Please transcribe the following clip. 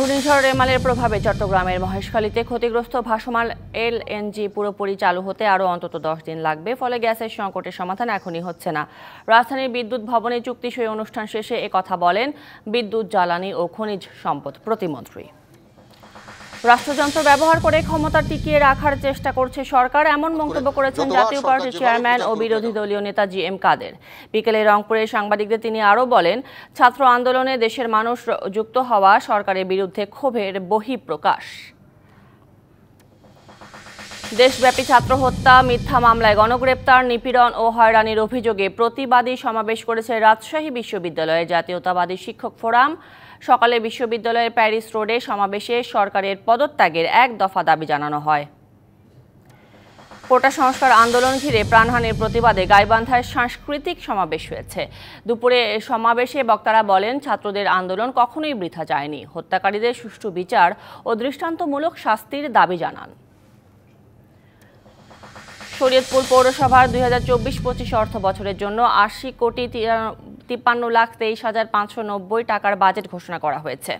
ঘূর্ণিঝড় রেমালের প্রভাবে চট্টগ্রামের মহেশখালীতে ক্ষতিগ্রস্ত ভাসমান এলএনজি পুরোপুরি চালু হতে আরও অন্তত 10 দিন লাগবে। ফলে গ্যাসের সংকটের সমাধান এখনই হচ্ছে না। রাজধানীর বিদ্যুৎ ভবনে চুক্তিসই অনুষ্ঠান শেষে একথা বলেন বিদ্যুৎ, জ্বালানি ও খনিজ সম্পদ প্রতিমন্ত্রী। রাষ্ট্রযন্ত্র ব্যবহার করে ক্ষমতা টিকিয়ে রাখার চেষ্টা করছে সরকার, এমন মন্তব্য করেছেন জাতীয় পার্টির চেয়ারম্যান ও বিরোধী দলীয় নেতা জি.এম. কাদের। বিকেলে রংপুরে সাংবাদিকদের তিনি আরও বলেন, ছাত্র আন্দোলনে দেশের মানুষ যুক্ত হওয়া সরকারের বিরুদ্ধে ক্ষোভের বহিঃপ্রকাশ। দেশব্যাপী ছাত্র হত্যা, মিথ্যা মামলায় গণগ্রেপ্তার, নিপীড়ন ও হয়রানির অভিযোগে প্রতিবাদী সমাবেশ করেছে রাজশাহী বিশ্ববিদ্যালয়ের জাতীয়তাবাদী শিক্ষক ফোরাম। সকালে বিশ্ববিদ্যালয়ের প্যারিস রোডে সমাবেশে সরকারের পদত্যাগের এক দফা দাবি জানানো হয়। কোটা সংস্কার আন্দোলন ঘিরে প্রাণহানির প্রতিবাদে গাইবান্ধায় সাংস্কৃতিক সমাবেশ হয়েছে। দুপুরে সমাবেশে বক্তারা বলেন, ছাত্রদের আন্দোলন কখনোই বৃথা যায়নি। হত্যাকারীদের সুষ্ঠু বিচার ও দৃষ্টান্তমূলক শাস্তির দাবি জানান। শরীয়তপুর পৌরসভার 2024-25 অর্থ বছরের জন্য 80,53,23,590 টাকার বাজেট ঘোষণা করা হয়েছে।